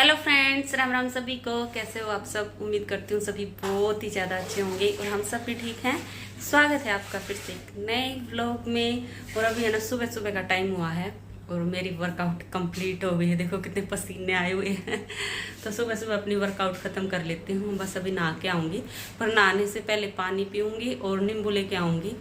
Hello friends, Ram Ram सभी को। कैसे हो आप सब? उम्मीद करती हूँ सभी बहुत ही ज़्यादा अच्छे होंगे और हम सब भी ठीक हैं। स्वागत है आपका फिर से एक नए व्लॉग में। और अभी है ना सुबह सुबह का टाइम हुआ है और मेरी वर्कआउट कंप्लीट हो गई है। देखो कितने पसीने आए हुए हैं। तो सुबह सुबह अपनी वर्कआउट ख़त्म कर लेती हूँ। बस अभी नहा के आऊँगी, पर नहाने से पहले पानी पीऊँगी और नींबू लेके आऊँगी।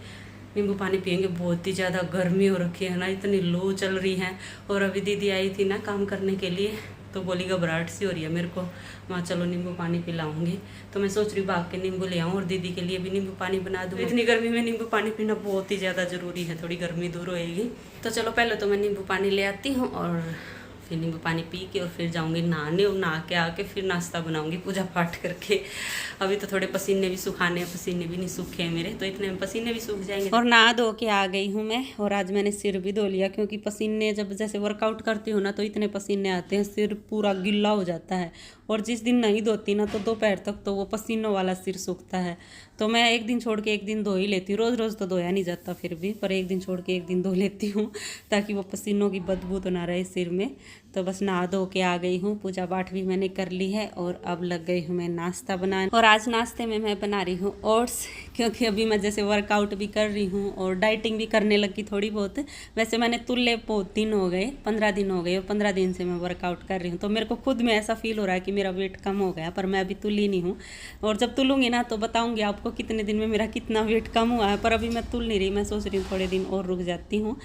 नींबू पानी पियेंगे। बहुत ही ज़्यादा गर्मी हो रखी है ना, इतनी लू चल रही है। और अभी दीदी आई थी ना काम करने के लिए, तो बोली घबराहट सी हो रही है मेरे को, माँ चलो नींबू पानी पिलाऊंगी। तो मैं सोच रही हूँ भाग के नींबू ले आऊँ और दीदी के लिए भी नींबू पानी बना दूँ। इतनी गर्मी में नींबू पानी पीना बहुत ही ज़्यादा ज़रूरी है, थोड़ी गर्मी दूर होएगी। तो चलो पहले तो मैं नींबू पानी ले आती हूँ और फिर नींबू पानी पी के और फिर जाऊँगी नहाने, और नहा के आके फिर नाश्ता बनाऊँगी पूजा पाठ करके। अभी तो थोड़े पसीने भी सुखाने हैं, पसीने भी नहीं सूखे हैं मेरे, तो इतने में पसीने भी सूख जाएंगे। और नहा धो के आ गई हूँ मैं, और आज मैंने सिर भी धो लिया, क्योंकि पसीने जब जैसे वर्कआउट करती हूँ ना तो इतने पसीने आते हैं, सिर पूरा गिल्ला हो जाता है। और जिस दिन नहीं धोती ना तो दोपहर तक तो वो पसीनों वाला सिर सूखता है। तो मैं एक दिन छोड़ के एक दिन धो ही लेती हूँ। रोज़ रोज़ तो धोया नहीं जाता फिर भी, पर एक दिन छोड़ के एक दिन धो लेती हूँ ताकि वो पसीनों की बदबू तो ना रहे सिर में। तो बस नहा धो के आ गई हूँ, पूजा पाठ भी मैंने कर ली है और अब लग गई हूँ मैं नाश्ता बनाने। और आज नाश्ते में मैं बना रही हूँ ओट्स, क्योंकि अभी मैं जैसे वर्कआउट भी कर रही हूँ और डाइटिंग भी करने लगी थोड़ी बहुत। वैसे मैंने तुल्ले बहुत दिन हो गए, 15 दिन हो गए, और 15 दिन से मैं वर्कआउट कर रही हूँ। तो मेरे को खुद में ऐसा फील हो रहा है कि मेरा वेट कम हो गया, पर मैं अभी तुली नहीं हूँ। और जब तुलूंगी ना तो बताऊँगी आपको कितने दिन में मेरा कितना वेट कम हुआ है। पर अभी मैं तुल नहीं रही, मैं सोच रही हूँ थोड़े दिन और रुक जाती हूँ।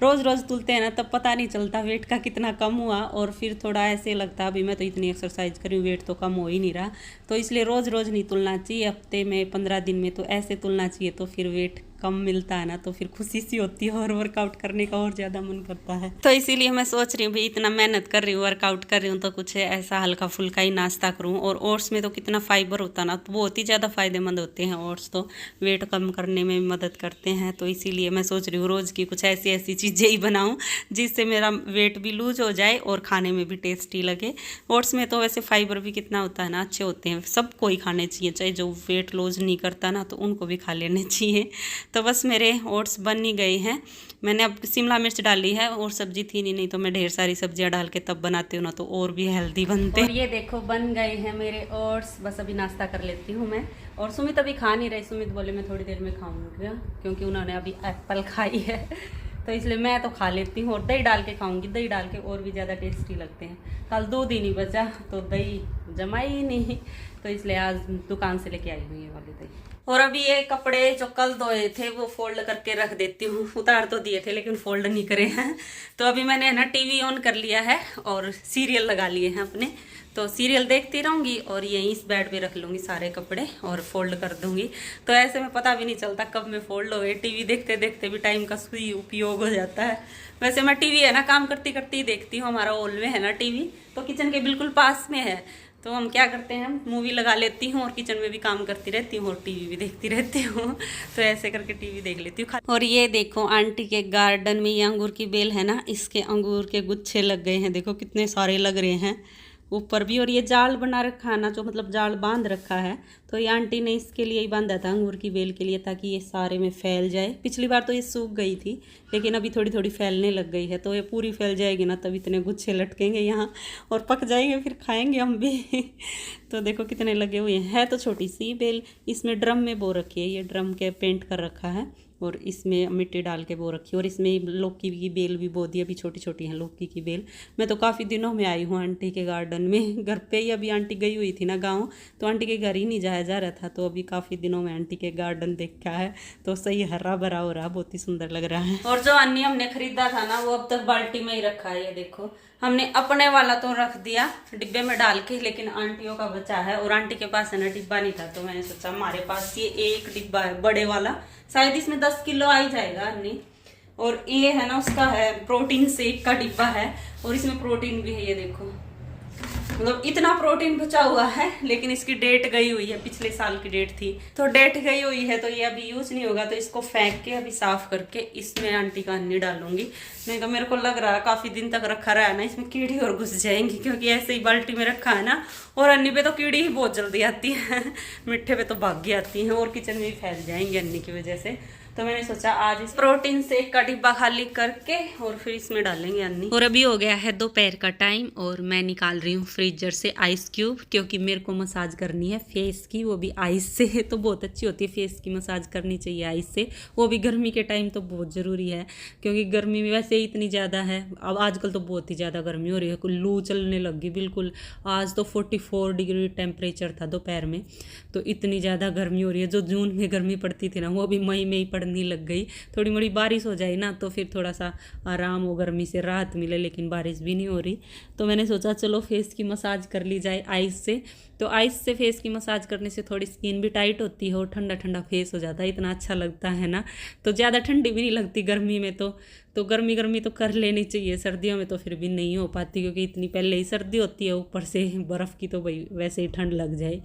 रोज़ रोज़ तुलते हैं ना तब पता नहीं चलता वेट का कितना कम हुआ, और फिर थोड़ा ऐसे लगता है अभी मैं तो इतनी एक्सरसाइज करी हूँ, वेट तो कम हो ही नहीं रहा। तो इसलिए रोज़ रोज़ नहीं तुलना चाहिए, हफ्ते में 15 दिन में तो ऐसे तुलना चाहिए, तो फिर वेट कम मिलता है ना, तो फिर खुशी सी होती है और वर्कआउट करने का और ज़्यादा मन करता है। तो इसीलिए मैं सोच रही हूँ भाई इतना मेहनत कर रही हूँ, वर्कआउट कर रही हूँ, तो कुछ ऐसा हल्का फुल्का ही नाश्ता करूँ। और ओट्स में तो कितना फाइबर होता है ना, तो बहुत ही ज़्यादा फायदेमंद होते हैं ओट्स, तो वेट कम करने में मदद करते हैं। तो इसीलिए मैं सोच रही हूँ रोज़ की कुछ ऐसी ऐसी चीज़ें ही बनाऊँ जिससे मेरा वेट भी लूज हो जाए और खाने में भी टेस्टी लगे। ओट्स में तो वैसे फाइबर भी कितना होता है ना, अच्छे होते हैं, सबको ही खाने चाहिए, चाहे जो वेट लूज नहीं करता ना तो उनको भी खा लेने चाहिए। तो बस मेरे ओट्स बन ही गए हैं। मैंने अब शिमला मिर्च डाली है और सब्जी थी नहीं तो मैं ढेर सारी सब्जियां डाल के तब बनाती हूँ ना, तो और भी हेल्दी बनते हैं। और ये देखो बन गए हैं मेरे ओट्स। बस अभी नाश्ता कर लेती हूँ मैं। और सुमित अभी खा नहीं रही, सुमित बोले मैं थोड़ी देर में खाऊंगा, क्योंकि उन्होंने अभी एप्पल खाई है, तो इसलिए मैं तो खा लेती हूँ। और दही डाल के खाऊंगी, दही डाल के और भी ज़्यादा टेस्टी लगते हैं। कल दूध ही नहीं बचा तो दही जमाई ही नहीं, तो इसलिए आज दुकान से लेके आई हुई है वाली दही। और अभी ये कपड़े जो कल धोए थे वो फोल्ड करके रख देती हूँ। उतार तो दिए थे लेकिन फोल्ड नहीं करे हैं। तो अभी मैंने ना टीवी ऑन कर लिया है और सीरियल लगा लिए हैं अपने, तो सीरियल देखती रहूँगी और यहीं इस बेड पे रख लूँगी सारे कपड़े और फोल्ड कर दूँगी। तो ऐसे में पता भी नहीं चलता कब में फोल्ड हो गए। टीवी देखते देखते भी टाइम का सही उपयोग हो जाता है। वैसे मैं टीवी है ना काम करती करती ही देखती हूँ। हमारा हॉल में है ना टीवी, तो किचन के बिल्कुल पास में है। तो हम क्या करते हैं, मूवी लगा लेती हूँ और किचन में भी काम करती रहती हूँ और टीवी भी देखती रहती हूँ। तो ऐसे करके टीवी देख लेती हूँ। और ये देखो आंटी के गार्डन में ये अंगूर की बेल है ना, इसके अंगूर के गुच्छे लग गए हैं। देखो कितने सारे लग रहे हैं ऊपर भी। और ये जाल बना रखा है ना, जो मतलब जाल बांध रखा है, तो ये आंटी ने इसके लिए ही बांधा था, अंगूर की बेल के लिए, ताकि ये सारे में फैल जाए। पिछली बार तो ये सूख गई थी, लेकिन अभी थोड़ी थोड़ी फैलने लग गई है। तो ये पूरी फैल जाएगी ना तब इतने गुच्छे लटकेंगे यहाँ और पक जाएंगे, फिर खाएंगे हम भी। तो देखो कितने लगे हुए हैं। है तो छोटी सी बेल, इसमें ड्रम में बो रखी है, ये ड्रम के पेंट कर रखा है और इसमें मिट्टी डाल के बो रखी है। और इसमें लौकी की बेल भी बो दी, अभी छोटी छोटी हैं लौकी की बेल। मैं तो काफ़ी दिनों में आई हूँ आंटी के गार्डन में, घर पे ही। अभी आंटी गई हुई थी ना गाँव, तो आंटी के घर ही नहीं जाया जा रहा था, तो अभी काफ़ी दिनों में आंटी के गार्डन देखा है। तो सही हरा भरा हो रहा, बहुत ही सुंदर लग रहा है। और जो अन्नी हमने खरीदा था ना वो अब तक बाल्टी में ही रखा है। ये देखो हमने अपने वाला तो रख दिया डिब्बे में डाल के, लेकिन आंटियों का बचा है। और आंटी के पास है ना डिब्बा नहीं था, तो मैंने सोचा हमारे पास ये एक डिब्बा है बड़े वाला, शायद इसमें 10 किलो आ ही जाएगा अन्नी। और ये है ना उसका है प्रोटीन शेक का डिब्बा है, और इसमें प्रोटीन भी है। ये देखो मतलब इतना प्रोटीन बचा हुआ है, लेकिन इसकी डेट गई हुई है, पिछले साल की डेट थी, तो डेट गई हुई है, तो ये अभी यूज नहीं होगा। तो इसको फेंक के अभी साफ करके इसमें आंटी का अन्नी डालूंगी। नहीं तो मेरे को लग रहा है काफी दिन तक रखा रहा है ना, इसमें कीड़ी और घुस जाएंगी, क्योंकि ऐसे ही बाल्टी में रखा है ना। और अन्नी पे तो कीड़ी ही बहुत जल्दी आती है, मिट्टे पे तो भागी आती है, और किचन में भी फैल जाएंगी अन्नी की वजह से। तो मैंने सोचा आज इस प्रोटीन शेक का डिब्बा खाली करके और फिर इसमें डालेंगे अन्नी। और अभी हो गया है दोपहर का टाइम और मैं निकाल रही हूँ फ्रीजर से आइस क्यूब, क्योंकि मेरे को मसाज करनी है फेस की, वो भी आइस से। तो बहुत अच्छी होती है फेस की मसाज, करनी चाहिए आइस से, वो भी गर्मी के टाइम तो बहुत ज़रूरी है, क्योंकि गर्मी में वैसे ही इतनी ज़्यादा है। अब आजकल तो बहुत ही ज़्यादा गर्मी हो रही है, लू चलने लगी बिल्कुल। आज तो 44 डिग्री टेम्परेचर था दोपहर में, तो इतनी ज़्यादा गर्मी हो रही है। जो जून में गर्मी पड़ती थी ना, वो अभी मई में ही पड़ने लग गई। थोड़ी मोड़ी बारिश हो जाए ना तो फिर थोड़ा सा आराम हो, गर्मी से राहत मिले, लेकिन बारिश भी नहीं हो रही। तो मैंने सोचा चलो फेस की मसाज कर ली जाए आइस से। तो आइस से फेस की मसाज करने से थोड़ी स्किन भी टाइट होती है और ठंडा ठंडा फेस हो जाता है, इतना अच्छा लगता है ना। तो ज़्यादा ठंडी भी नहीं लगती गर्मी में, तो गर्मी तो कर लेनी चाहिए। सर्दियों में तो फिर भी नहीं हो पाती, क्योंकि इतनी पहले ही सर्दी होती है, ऊपर से बर्फ़ की तो भाई वैसे ही ठंड लग जाए,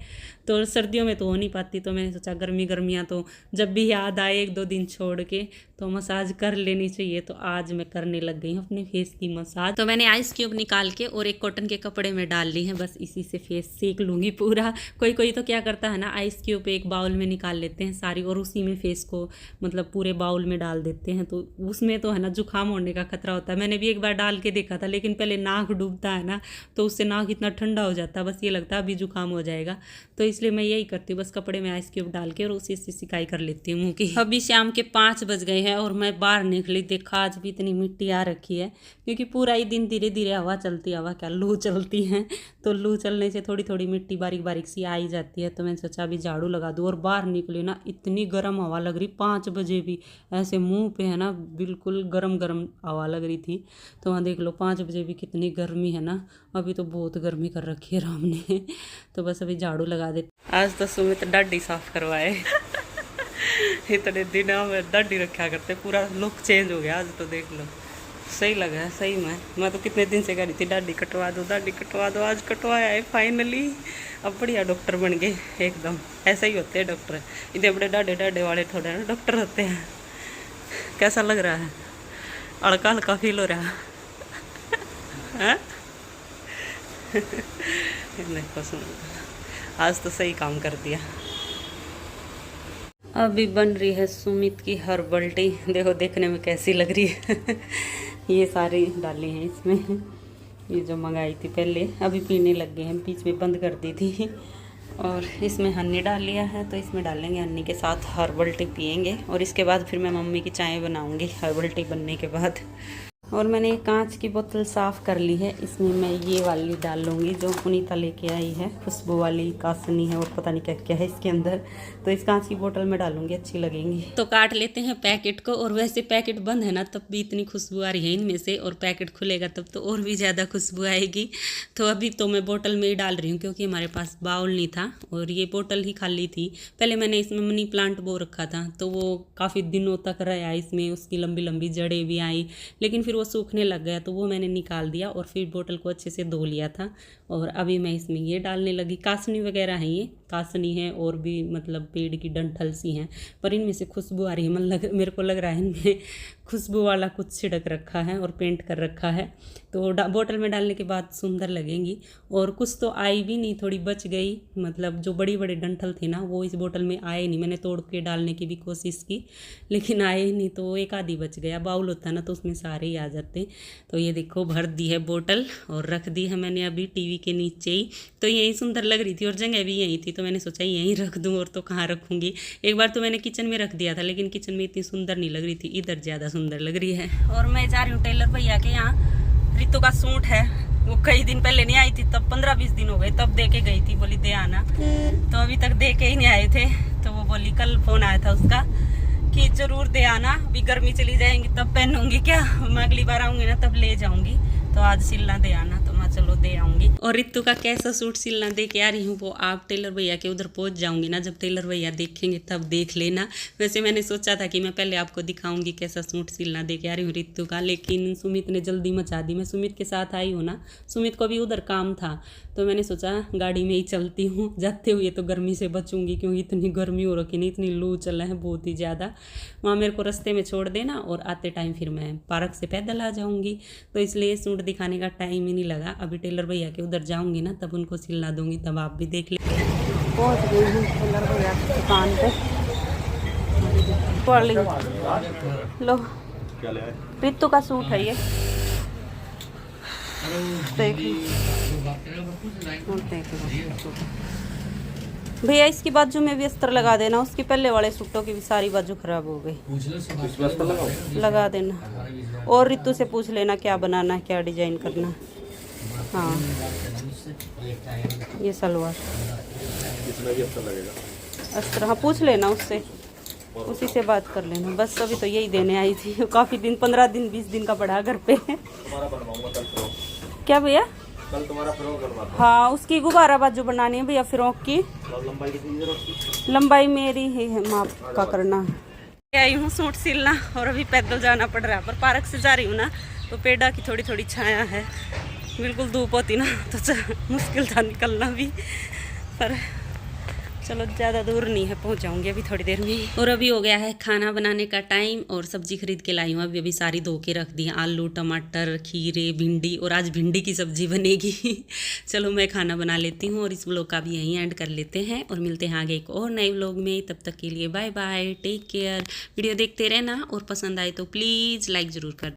तो सर्दियों में तो हो नहीं पाती। तो मैंने सोचा गर्मियाँ तो जब भी याद आए 1-2 दिन छोड़ के तो मसाज कर लेनी चाहिए। तो आज मैं करने लग गई हूँ अपने फेस की मसाज। तो मैंने आइस क्यूब निकाल के और एक कॉटन के कपड़े में डाल ली है, बस इसी से फेस सेक लूँगी पूरा। कोई तो क्या करता है ना, आइस क्यूब एक बाउल में निकाल लेते हैं सारी और उसी में फेस को मतलब पूरे बाउल में डाल देते हैं, तो उसमें तो है ना जुकाम होने का खतरा होता है। मैंने भी एक बार डाल के देखा था, लेकिन पहले नाक डूबता है ना, तो उससे नाक इतना ठंडा हो जाता है, बस ये लगता है अभी जुकाम हो जाएगा। तो इसलिए मैं यही करती हूँ, बस कपड़े में आइस क्यूब डाल के और उसी से सिकाई कर लेती हूँ मुँह की। अभी शाम के 5 बज गए हैं और मैं बाहर निकली, देखा आज भी इतनी मिट्टी आ रखी है, क्योंकि पूरा ही दिन धीरे धीरे हवा चलती, हवा क्या लू चलती है, तो लू चलने से थोड़ी थोड़ी मिट्टी बारीक बारीक सी आ ही जाती है। तो मैंने सोचा अभी झाड़ू लगा दूँ। और बाहर निकली ना, इतनी गर्म हवा लग रही, 5 बजे भी ऐसे मुंह पे है ना बिल्कुल गरम गरम हवा लग रही थी। तो वहाँ देख लो 5 बजे भी कितनी गर्मी है ना, अभी तो बहुत गर्मी कर रखी है राम ने। तो बस अभी झाड़ू लगा दे। आज तो सुमित दाढ़ी साफ करवाए इतने दिनों में दाढ़ी रखा करते, पूरा लुक चेंज हो गया आज तो। देख लो सही लगा है सही में। मैं तो कितने दिन से कह रही थी दाढ़ी कटवा दो, आज कटवाया है फाइनली। अब बढ़िया डॉक्टर बन गए एकदम। ऐसा ही होते हैं डॉक्टर, इतने बड़े डाढ़े वाले थोड़े ना डॉक्टर होते हैं। कैसा लग रहा है? हल्का हल्का फील हो रहा है? देखो आज तो सही काम कर दिया। अभी बन रही है सुमित की हर्बल टी, देखो देखने में कैसी लग रही है। ये सारी डाली हैं इसमें, ये जो मंगाई थी पहले, अभी पीने लग गए हैं, बीच में बंद कर दी थी। और इसमें हनी डाल लिया है, तो इसमें डालेंगे, हनी के साथ हर्बल टी पियेंगे। और इसके बाद फिर मैं मम्मी की चाय बनाऊंगी हर्बल टी बनने के बाद। और मैंने एक कांच की बोतल साफ़ कर ली है, इसमें मैं ये वाली डाल लूँगी जो पुनीता लेके आई है, खुशबू वाली कासनी है और पता नहीं क्या क्या है इसके अंदर। तो इस कांच की बोतल में डालूंगी, अच्छी लगेंगी। तो काट लेते हैं पैकेट को। और वैसे पैकेट बंद है ना तब भी इतनी खुशबू आ रही है इनमें से, और पैकेट खुलेगा तब तो और भी ज़्यादा खुशबू आएगी। तो अभी तो मैं बोतल में ही डाल रही हूँ, क्योंकि हमारे पास बाउल नहीं था और ये बोतल ही खाली थी। पहले मैंने इसमें मनी प्लांट बो रखा था, तो वो काफ़ी दिनों तक रहा इसमें, उसकी लंबी लंबी जड़ें भी आई, लेकिन फिर वो सूखने लग गया, तो वो मैंने निकाल दिया और फिर बोतल को अच्छे से धो लिया था। और अभी मैं इसमें ये डालने लगी। कासनी वगैरह हैं, ये कासनी है और भी मतलब पेड़ की डंठल सी हैं, पर इनमें से खुशबू आ रही है। मेरे को लग रहा है इनमें खुशबू वाला कुछ छिड़क रखा है और पेंट कर रखा है, तो बोतल में डालने के बाद सुंदर लगेंगी। और कुछ तो आई भी नहीं, थोड़ी बच गई, मतलब जो बड़ी बड़ी डंठल थी ना वो इस बोतल में आए नहीं। मैंने तोड़ के डालने की भी कोशिश की, लेकिन आए ही नहीं, तो एक आधी बच गया। बाउल होता है ना तो उसमें सारे ही आ जाते। तो ये देखो भर दी है बोतल और रख दी है मैंने अभी टीवी के नीचे ही। तो यही सुंदर लग रही थी और जगह भी यही थी, तो मैंने सोचा यहीं रख दूँ, और तो कहाँ रखूँगी। एक बार तो मैंने किचन में रख दिया था, लेकिन किचन में इतनी सुंदर नहीं लग रही थी, इधर ज़्यादा सुंदर लग रही है। और मैं जा रही हूँ टेलर भैया के यहाँ। रितु का सूट है, वो कई दिन पहले नहीं आई थी, तब 15-20 दिन हो गए, तब दे के गई थी, बोली दे आना। तो अभी तक दे के ही नहीं आए थे, तो वो बोली, कल फोन आया था उसका कि जरूर दे आना, अभी गर्मी चली जाएंगी तब पहनूंगी, क्या मैं अगली बार आऊंगी ना तब ले जाऊंगी, तो आज सिलना दे आना। तो मैं चलो दे आऊंगी। और रितु का कैसा सूट सिलना दे के आ रही हूँ, वो आप टेलर भैया के उधर पहुंच जाऊंगी ना, जब टेलर भैया देखेंगे तब देख लेना। वैसे मैंने सोचा था कि मैं पहले आपको दिखाऊंगी कैसा सूट सिलना दे के आ रही हूँ रितु का, लेकिन सुमित ने जल्दी मचा दी। मैं सुमित के साथ आई हूँ ना, सुमित को भी उधर काम था, तो मैंने सोचा गाड़ी में ही चलती हूँ, जाते हुए तो गर्मी से बचूंगी, क्योंकि इतनी गर्मी हो रखी नहीं, इतनी लू चला है बहुत ही ज़्यादा। वहाँ मेरे को रास्ते में छोड़ देना और आते टाइम फिर मैं पार्क से पैदल आ जाऊँगी, तो इसलिए सूट दिखाने का टाइम ही नहीं लगा। अभी टेलर भैया के उधर जाऊँगी ना तब उनको सिलना दूँगी, तब आप भी देख लेंगे। पहुँच गई हूँ टेलर भैया की दुकान पर। वाली लो, क्या ले आए? रितु का सूट है ये, देख भैया। इसकी बाजू में भी अस्तर लगा देना, उसकी पहले वाले सूटों की भी सारी बाजू खराब हो गई, लगा देना। और रितु से पूछ लेना क्या बनाना है, क्या डिजाइन करना। हाँ ये सलवार इसमें भी अस्तर लगेगा। अस्तर, हाँ पूछ लेना उससे, उसी से बात कर लेना। बस अभी तो यही देने आई थी, काफ़ी दिन, 15 दिन 20 दिन का पड़ा घर पे। तुम्हारा बनवाऊंगा कल फ्रॉक। क्या भैया? कल तुम्हारा फ्रॉक बनवाता हूं। हाँ उसकी गुब्बारा बाजू बनानी है भैया फ्रॉक की। और लंबाई कितनी है उसकी? लंबाई मेरी ही है, माप का करना है। आई हूँ सूट सिलना और अभी पैदल जाना पड़ रहा है, पर पार्क से जा रही हूँ ना, तो पेड़ा की थोड़ी थोड़ी छाया है, बिल्कुल धूप होती ना तो मुश्किल था निकलना भी, पर चलो ज़्यादा दूर नहीं है, पहुंच जाऊंगी अभी थोड़ी देर में। और अभी हो गया है खाना बनाने का टाइम, और सब्जी खरीद के लाई हूँ अभी सारी धो के रख दी, आलू टमाटर खीरे भिंडी, और आज भिंडी की सब्जी बनेगी। चलो मैं खाना बना लेती हूँ और इस व्लॉग का भी यहीं एंड कर लेते हैं, और मिलते हैं आगे एक और नए व्लॉग में। तब तक के लिए bye bye, take care. Video देखते रहना, और पसंद आए तो प्लीज़ लाइक ज़रूर कर